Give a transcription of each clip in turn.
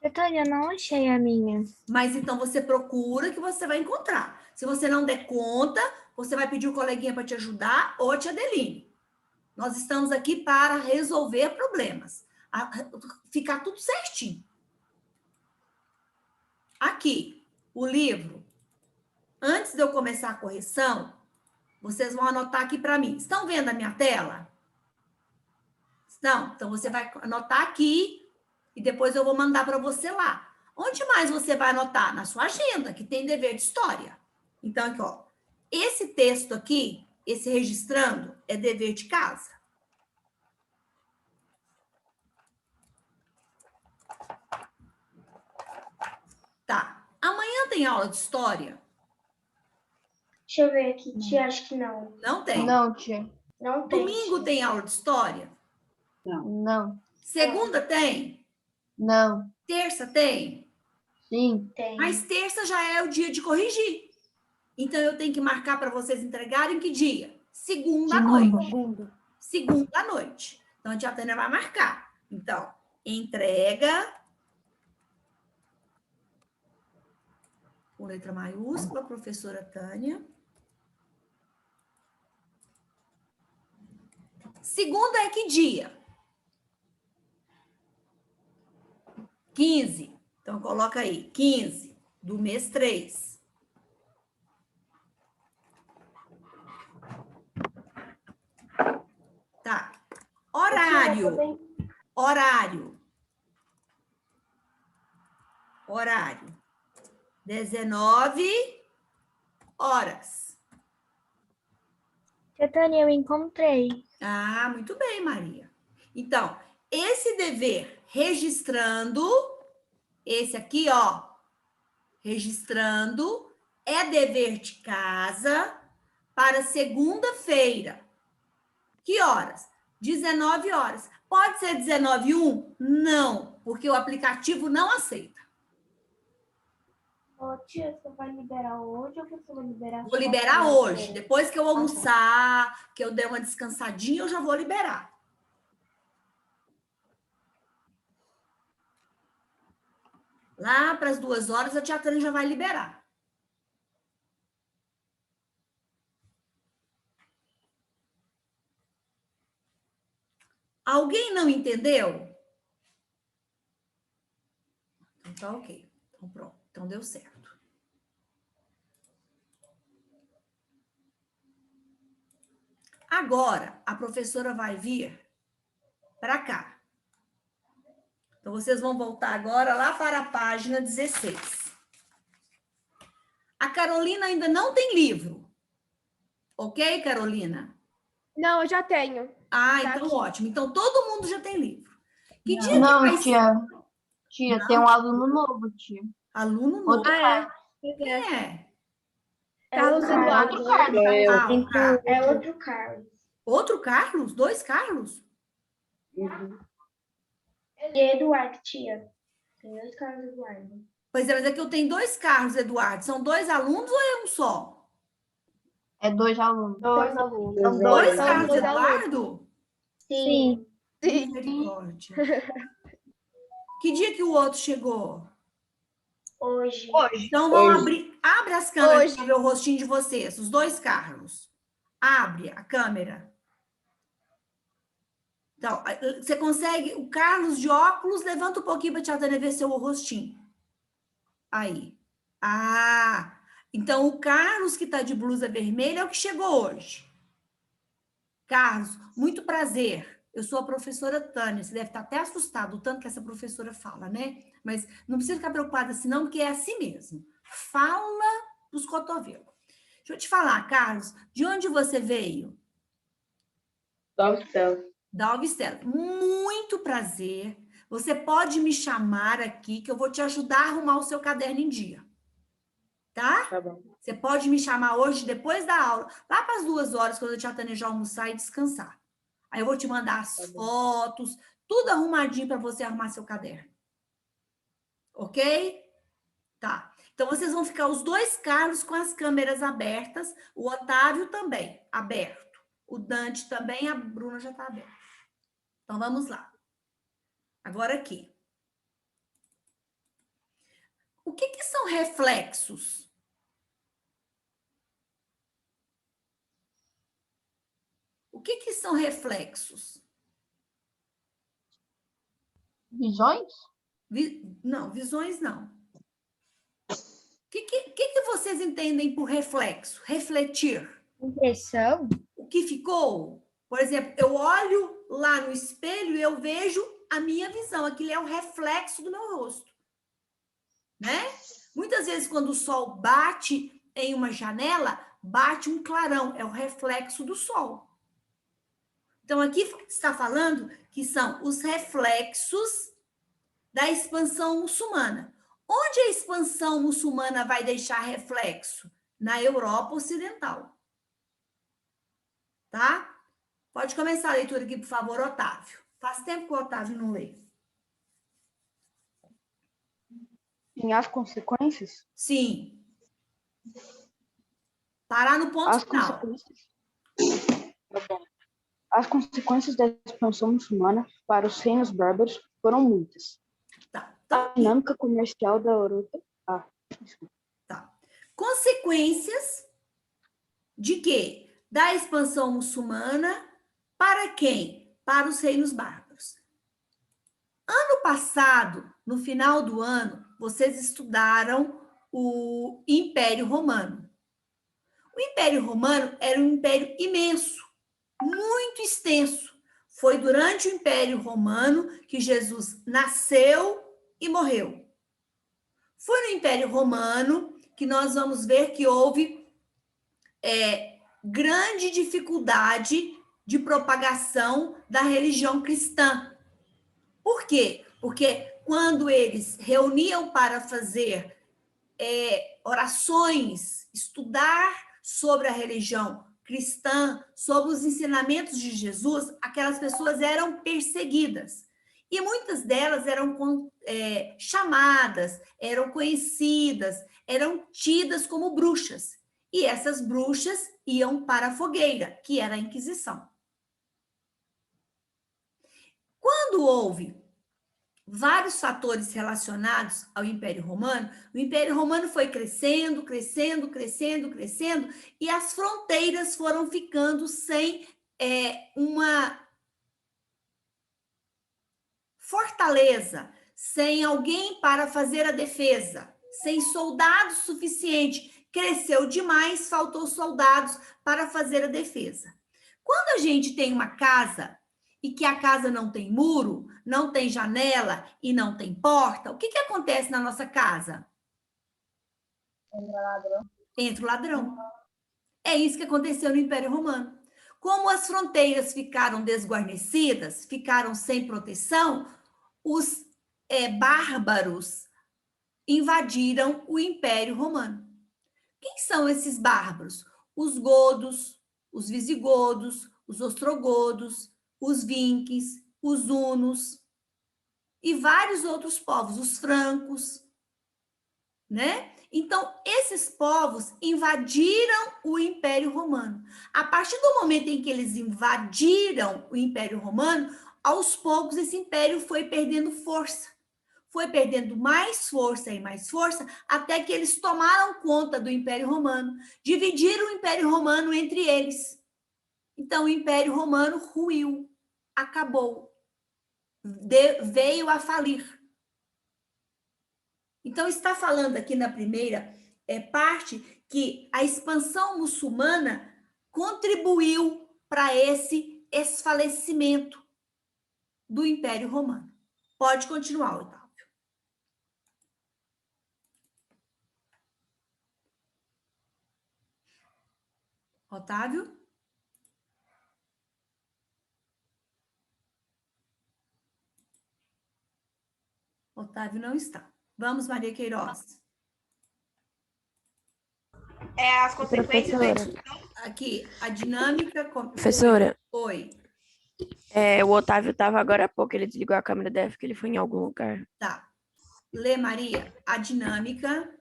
Tânia, eu não achei a minha. Mas então você procura que você vai encontrar. Se você não der conta, você vai pedir o coleguinha para te ajudar ou a tia Adeline. Nós estamos aqui para resolver problemas. Ficar tudo certinho. Aqui, o livro. Antes de eu começar a correção, vocês vão anotar aqui para mim. Estão vendo a minha tela? Não? Então você vai anotar aqui e depois eu vou mandar para você lá. Onde mais você vai anotar? Na sua agenda, que tem dever de história. Então, aqui, ó. Esse texto aqui, esse registrando, é dever de casa. Tá. Amanhã tem aula de história? Deixa eu ver aqui, tia, acho que não. Não tem. Não, tia. Não tem. Domingo tem aula de história? Não. Segunda tem? Não. Terça tem? Sim. Tem. Mas terça já é o dia de corrigir. Então, eu tenho que marcar para vocês entregarem que dia? Segunda à noite. Segunda à noite. Então, a tia Tânia vai marcar. Então, entrega com letra maiúscula, professora Tânia. Segunda é que dia? 15. Então, coloca aí, 15 do mês 3. Tá. Horário. Horário. 19 horas. Tânia, eu encontrei. Ah, muito bem, Maria. Então, esse dever registrando, esse aqui, ó, registrando, é dever de casa para segunda-feira. Que horas? 19 horas. Pode ser 19h01? Não, porque o aplicativo não aceita. Ô, tia, você vai liberar hoje ou você vai liberar? Vou liberar hoje. Depois que eu almoçar, que eu der uma descansadinha, eu já vou liberar. Lá para as 2 horas, a tia Tânia já vai liberar. Alguém não entendeu? Então tá ok. Então pronto. Então deu certo. Agora, a professora vai vir para cá. Então, vocês vão voltar agora lá para a página 16. A Carolina ainda não tem livro. Ok, Carolina? Não, eu já tenho. Ah, Tá então aqui. ótimo. Então, todo mundo já tem livro. Que dia Não, que vai tia. ser? Tia, Não. tem um aluno novo, tia. Aluno novo. Outro Ah, é. Quem é? Carlos Eduardo. Outro Carlos. Ah, o Carlos. É outro Carlos. Outro Carlos? 2 Carlos? E Eduardo, tia. Tem 2 Carlos Eduardo. Pois é, mas é que eu tenho 2 Carlos, Eduardo. São 2 alunos ou é um só? É 2 alunos. Dois alunos. São 2 São Carlos dois Eduardo? Sim. Misericórdia. Que dia que o outro chegou? Hoje. Então, vão abrir. Abre as câmeras Hoje. para ver o rostinho de vocês, os 2 Carlos. Abre a câmera. Então, você consegue. O Carlos de óculos, levanta um pouquinho para a tia Tânia ver seu rostinho. Aí. Ah! Então, o Carlos que está de blusa vermelha é o que chegou hoje. Carlos, muito prazer. Eu sou a professora Tânia. Você deve estar até assustado, o tanto que essa professora fala, né? Mas não precisa ficar preocupada assim, não, porque é assim mesmo. Fala dos cotovelos. Deixa eu te falar, Carlos, de onde você veio? Da Austrália. Da Alvistela. Muito prazer. Você pode me chamar aqui, que eu vou te ajudar a arrumar o seu caderno em dia. Tá? Tá bom. Você pode me chamar hoje, depois da aula, lá para as 2 horas, quando eu te já almoçar e descansar. Aí eu vou te mandar as fotos, tudo arrumadinho para você arrumar seu caderno. Ok? Tá. Então, vocês vão ficar os 2 Carlos com as câmeras abertas, o Otávio também, aberto. O Dante também, a Bruna já está aberta. Então, vamos lá. Agora aqui. O que que são reflexos? O que que são reflexos? Visões? Não, visões não. O que vocês entendem por reflexo? Refletir. Impressão? O que ficou? Por exemplo, eu olho lá no espelho e eu vejo a minha visão. Aquilo é o reflexo do meu rosto. Né? Muitas vezes, quando o sol bate em uma janela, bate um clarão. É o reflexo do sol. Então, aqui está falando que são os reflexos da expansão muçulmana. Onde a expansão muçulmana vai deixar reflexo? Na Europa Ocidental. Tá? Pode começar a leitura aqui, por favor, Otávio. Faz tempo que o Otávio não lê. Em as consequências? Sim. Parar no ponto As final. consequências. Tá bom. As consequências da expansão muçulmana para os reinos bárbaros foram muitas. Tá. A dinâmica comercial da Europa. Desculpa. Tá. Consequências de quê? Da expansão muçulmana para quem? Para os reinos bárbaros. Ano passado, no final do ano, vocês estudaram o Império Romano. O Império Romano era um império imenso, muito extenso. Foi durante o Império Romano que Jesus nasceu e morreu. Foi no Império Romano que nós vamos ver que houve grande dificuldade de propagação da religião cristã. Por quê? Porque quando eles reuniam para fazer orações, estudar sobre a religião cristã, sobre os ensinamentos de Jesus, aquelas pessoas eram perseguidas. E muitas delas eram chamadas, eram conhecidas, eram tidas como bruxas. E essas bruxas iam para a fogueira, que era a Inquisição. Quando houve vários fatores relacionados ao Império Romano, o Império Romano foi crescendo, crescendo, crescendo, crescendo, e as fronteiras foram ficando sem uma fortaleza, sem alguém para fazer a defesa, sem soldados suficientes. Cresceu demais, faltou soldados para fazer a defesa. Quando a gente tem uma casa e que a casa não tem muro, não tem janela e não tem porta, o que acontece na nossa casa? Entra o ladrão. É isso que aconteceu no Império Romano. Como as fronteiras ficaram desguarnecidas, ficaram sem proteção, os bárbaros invadiram o Império Romano. Quem são esses bárbaros? Os godos, os visigodos, os ostrogodos, os vinques, os hunos e vários outros povos, os francos, né? Então, esses povos invadiram o Império Romano. A partir do momento em que eles invadiram o Império Romano, aos poucos esse império foi perdendo força. Foi perdendo mais força e mais força, até que eles tomaram conta do Império Romano, dividiram o Império Romano entre eles. Então, o Império Romano ruiu, acabou, veio a falir. Então, está falando aqui na primeira parte que a expansão muçulmana contribuiu para esse esfalecimento do Império Romano. Pode continuar, Otávio. Otávio? Otávio não está. Vamos, Maria Queiroz. As consequências Aqui, a dinâmica... Professora. Oi. O Otávio estava agora há pouco, ele desligou a câmera dele, porque ele foi em algum lugar. Tá. Lê, Maria. A dinâmica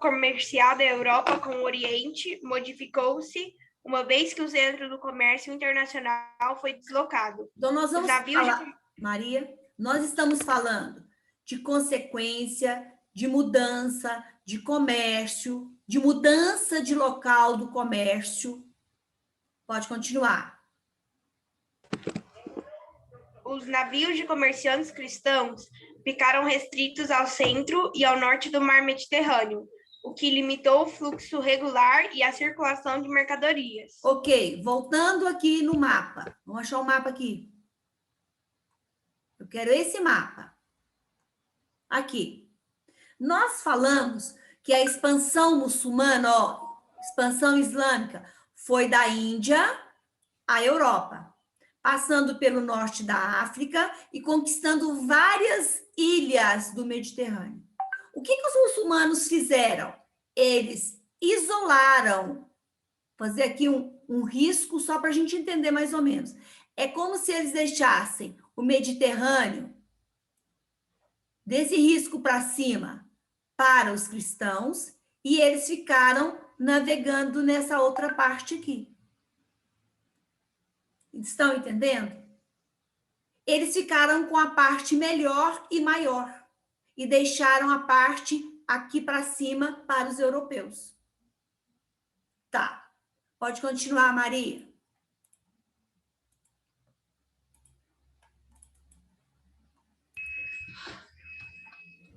comercial da Europa com o Oriente modificou-se uma vez que o centro do comércio internacional foi deslocado. Então, nós vamos falar, Maria, nós estamos falando de consequência de mudança de comércio, de mudança de local do comércio. Pode continuar. Os navios de comerciantes cristãos ficaram restritos ao centro e ao norte do mar Mediterrâneo, o que limitou o fluxo regular e a circulação de mercadorias. Ok, voltando aqui no mapa. Vamos achar o mapa aqui. Eu quero esse mapa. Aqui. Nós falamos que a expansão muçulmana, ó, expansão islâmica, foi da Índia à Europa, passando pelo norte da África e conquistando várias ilhas do Mediterrâneo. O que os muçulmanos fizeram? Eles isolaram. Vou fazer aqui um risco só para a gente entender mais ou menos. É como se eles deixassem o Mediterrâneo desse risco para cima para os cristãos e eles ficaram navegando nessa outra parte aqui. Estão entendendo? Eles ficaram com a parte melhor e maior e deixaram a parte aqui para cima para os europeus. Tá. Pode continuar, Maria.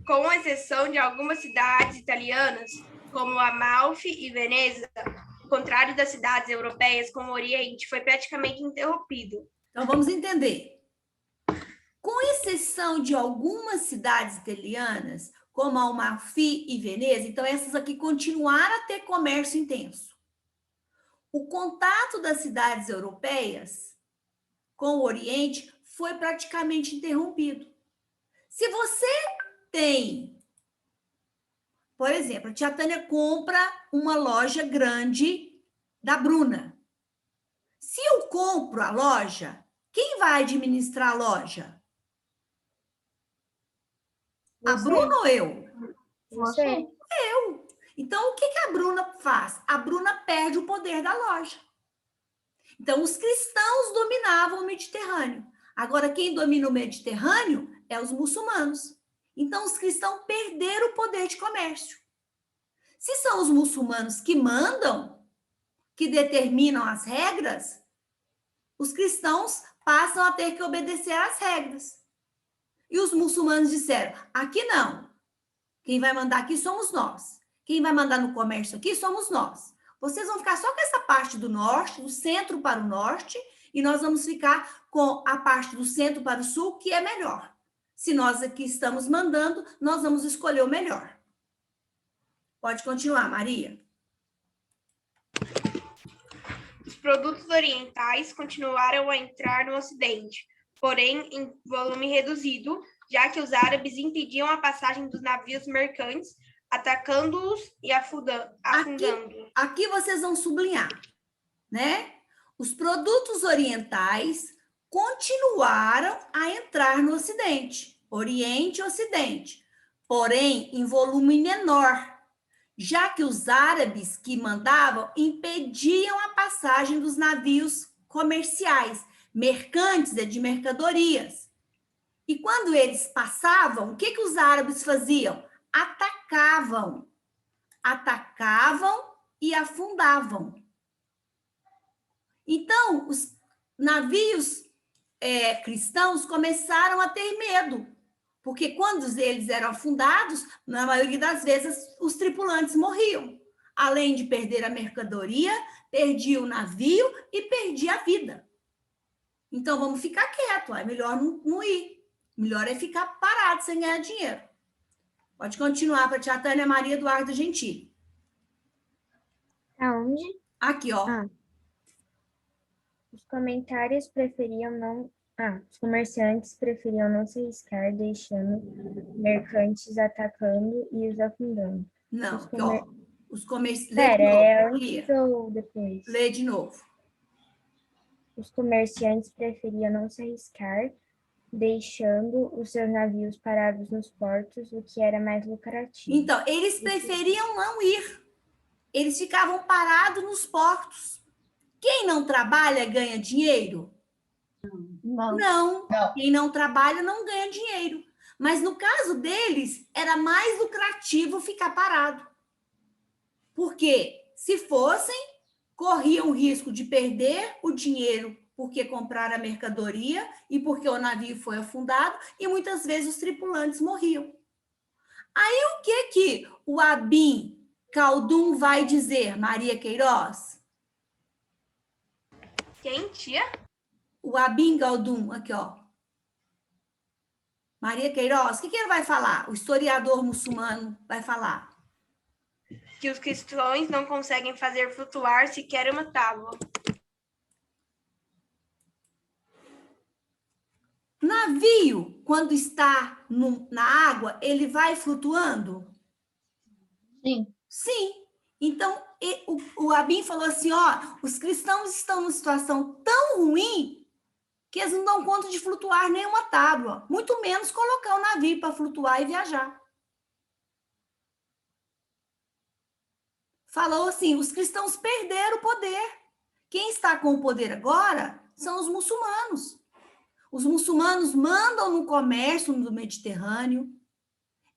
Com exceção de algumas cidades italianas, como Amalfi e Veneza, ao contrário das cidades europeias, como o Oriente, foi praticamente interrompido. Então, vamos entender. Com exceção de algumas cidades italianas, como Amalfi e Veneza, então essas aqui continuaram a ter comércio intenso. O contato das cidades europeias com o Oriente foi praticamente interrompido. Se você tem, por exemplo, a tia Tânia compra uma loja grande da Bruna. Se eu compro a loja, quem vai administrar a loja? A Bruna ou eu? Você? Então, o que a Bruna faz? A Bruna perde o poder da loja. Então, os cristãos dominavam o Mediterrâneo. Agora, quem domina o Mediterrâneo é os muçulmanos. Então, os cristãos perderam o poder de comércio. Se são os muçulmanos que mandam, que determinam as regras, os cristãos passam a ter que obedecer às regras. E os muçulmanos disseram, aqui não. Quem vai mandar aqui somos nós. Quem vai mandar no comércio aqui somos nós. Vocês vão ficar só com essa parte do norte, do centro para o norte, e nós vamos ficar com a parte do centro para o sul, que é melhor. Se nós aqui estamos mandando, nós vamos escolher o melhor. Pode continuar, Maria. Os produtos orientais continuaram a entrar no Ocidente, porém em volume reduzido, já que os árabes impediam a passagem dos navios mercantes, atacando-os e afundando. Aqui vocês vão sublinhar, né? Os produtos orientais continuaram a entrar no Ocidente, Oriente e Ocidente, porém em volume menor, já que os árabes que mandavam impediam a passagem dos navios comerciais, mercantes de mercadorias. E quando eles passavam, o que os árabes faziam? Atacavam e afundavam. Então, os navios cristãos começaram a ter medo, porque quando eles eram afundados, na maioria das vezes, os tripulantes morriam. Além de perder a mercadoria, perdia o navio e perdia a vida. Então, vamos ficar quietos, é melhor não ir. Melhor é ficar parado sem ganhar dinheiro. Pode continuar para a tia Tânia Maria Eduarda Gentili. Aonde? Aqui, ó. Os comerciantes preferiam não se arriscar, deixando mercantes atacando e os afundando. Não, Os aqui, ó. Os comerciantes. Pera, é antes ou depois? Lê de novo. Os comerciantes preferiam não se arriscar, deixando os seus navios parados nos portos, o que era mais lucrativo. Então, eles preferiam não ir. Eles ficavam parados nos portos. Quem não trabalha ganha dinheiro? Não. Não. Quem não trabalha não ganha dinheiro. Mas no caso deles, era mais lucrativo ficar parado. Porque se fossem, corriam o risco de perder o dinheiro porque compraram a mercadoria e porque o navio foi afundado, e muitas vezes os tripulantes morriam. Aí o que o Abim Khaldun vai dizer, Maria Queiroz? Quem, tia? O Abim Khaldun, aqui, ó. Maria Queiroz, o que ele vai falar? O historiador muçulmano vai falar. Que os cristãos não conseguem fazer flutuar sequer uma tábua. Navio, quando está na água, ele vai flutuando? Sim. Sim. Então, o Abim falou assim, ó, os cristãos estão numa situação tão ruim que eles não dão conta de flutuar nenhuma tábua, muito menos colocar o navio para flutuar e viajar. Falou assim, os cristãos perderam o poder. Quem está com o poder agora são os muçulmanos. Os muçulmanos mandam no comércio do Mediterrâneo.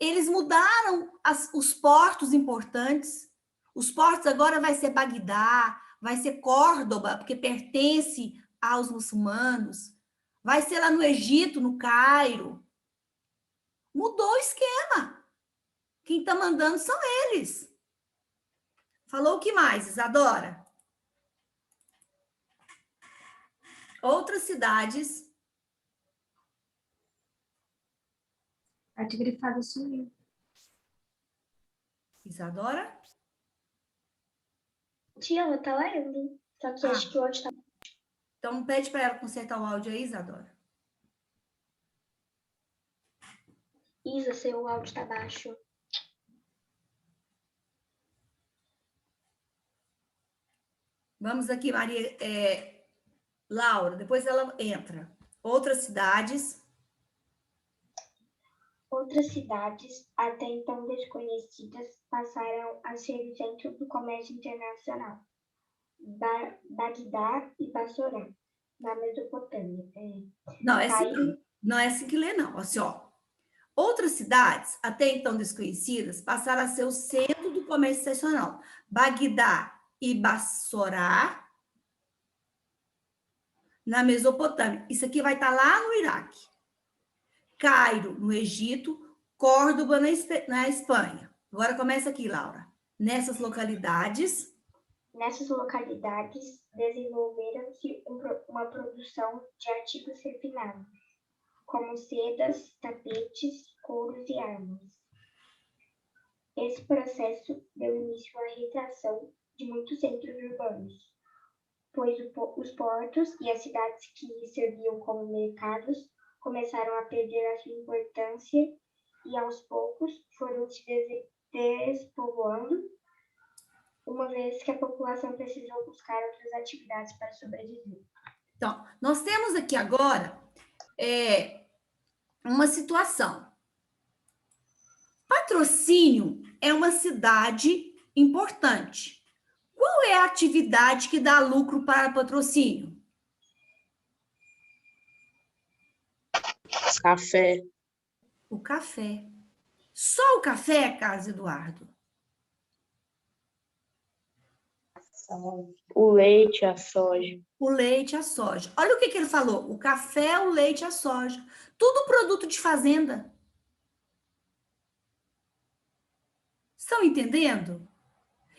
Eles mudaram os portos importantes. Os portos agora vai ser Bagdá, vai ser Córdoba, porque pertence aos muçulmanos. Vai ser lá no Egito, no Cairo. Mudou o esquema. Quem está mandando são eles. Falou o que mais, Isadora? Outras cidades. A arte grifada sumiu. Isadora? Tia, ela tá lendo. Só que acho que o áudio tá... Então, pede para ela consertar o áudio aí, Isadora. Isa, seu áudio tá baixo. Vamos aqui, Maria... Laura, depois ela entra. Outras cidades. Outras cidades, até então desconhecidas, passaram a ser o centro do comércio internacional. Bagdá e Bassorá, na Mesopotâmia. Não é assim que lê, não. Assim, ó. Outras cidades, até então desconhecidas, passaram a ser o centro do comércio internacional. Bagdá e Bassorá, na Mesopotâmia. Isso aqui vai estar lá no Iraque. Cairo, no Egito. Córdoba, na Espanha. Agora começa aqui, Laura. Nessas localidades, desenvolveram-se uma produção de artigos refinados, como sedas, tapetes, couros e armas. Esse processo deu início à retração de muitos centros urbanos, pois os portos e as cidades que serviam como mercados começaram a perder a sua importância e, aos poucos, foram se despovoando, uma vez que a população precisou buscar outras atividades para sobreviver. Então, nós temos aqui agora uma situação. Patrocínio é uma cidade importante. Qual é a atividade que dá lucro para patrocínio? Café. O café. Só o café, Carlos Eduardo? O leite, a soja. O leite e a soja. Olha o que ele falou. O café, o leite e a soja. Tudo produto de fazenda. Estão entendendo?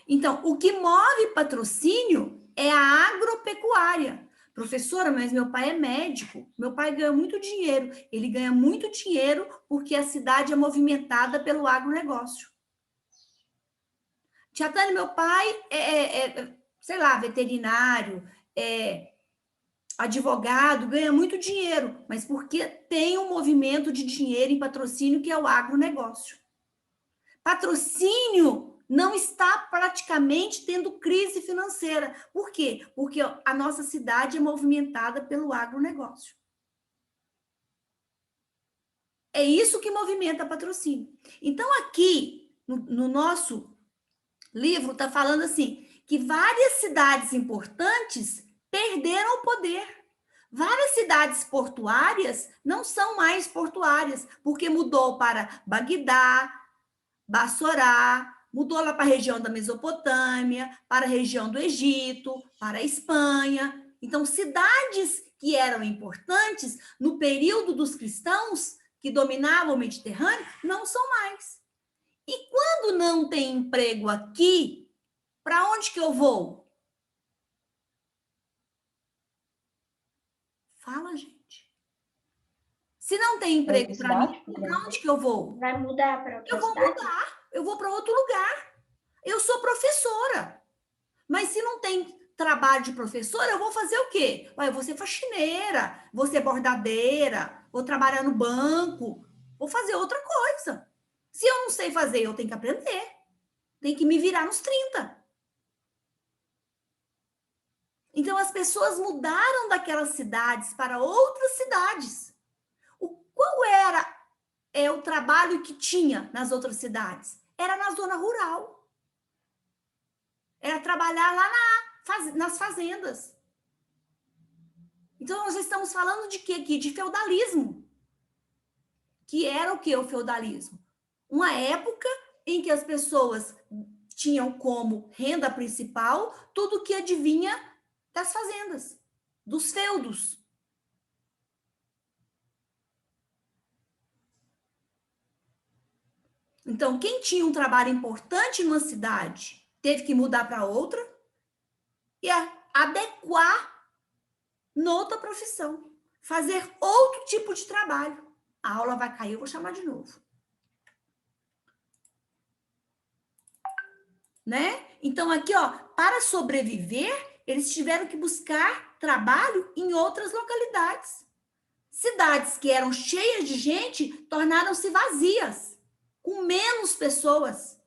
Então, o que move patrocínio é a agropecuária. Professora, mas meu pai é médico. Meu pai ganha muito dinheiro. Ele ganha muito dinheiro porque a cidade é movimentada pelo agronegócio. Tia Tânia, meu pai sei lá, veterinário, advogado, ganha muito dinheiro, mas porque tem um movimento de dinheiro em patrocínio que é o agronegócio. Patrocínio não está praticamente tendo crise financeira. Por quê? Porque a nossa cidade é movimentada pelo agronegócio. É isso que movimenta patrocínio. Então, aqui, no nosso livro, está falando assim, que várias cidades importantes perderam o poder. Várias cidades portuárias não são mais portuárias, porque mudou para Bagdá, Bassorá, mudou lá para a região da Mesopotâmia, para a região do Egito, para a Espanha. Então, cidades que eram importantes no período dos cristãos, que dominavam o Mediterrâneo, não são mais. E quando não tem emprego aqui, para onde que eu vou? Fala, gente. Se não tem emprego para mim, para onde que eu vou? Vai mudar para outra Eu vou cidade? mudar, eu vou para outro lugar. Eu sou professora. Mas se não tem trabalho de professora, eu vou fazer o quê? Eu vou ser faxineira, vou ser bordadeira, vou trabalhar no banco, vou fazer outra coisa. Se eu não sei fazer, eu tenho que aprender. Tenho que me virar nos 30. Então, as pessoas mudaram daquelas cidades para outras cidades. Qual era o trabalho que tinha nas outras cidades? Era na zona rural. Era trabalhar lá nas fazendas. Então, nós estamos falando de quê aqui? De feudalismo. Que era o que o feudalismo? Uma época em que as pessoas tinham como renda principal tudo que advinha das fazendas, dos feudos. Então, quem tinha um trabalho importante numa cidade teve que mudar para outra e adequar noutra profissão, fazer outro tipo de trabalho. A aula vai cair, eu vou chamar de novo. Né? Então, aqui, ó, para sobreviver, eles tiveram que buscar trabalho em outras localidades. Cidades que eram cheias de gente tornaram-se vazias, com menos pessoas,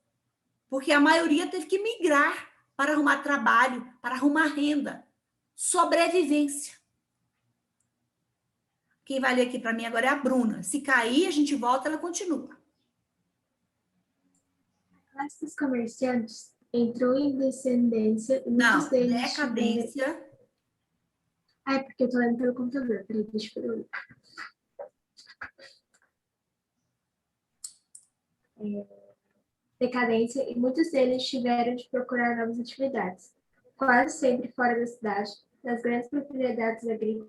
porque a maioria teve que migrar para arrumar trabalho, para arrumar renda. Sobrevivência. Quem vai ler aqui para mim agora é a Bruna. Se cair, a gente volta, ela continua. A classe dos comerciantes entrou em descendência e Não, muitos deles decadência. Ah, é porque eu tô lendo pelo computador. Peraí, deixa eu ver. Decadência e muitos deles tiveram de procurar novas atividades, quase sempre fora da cidade, das grandes propriedades agrícolas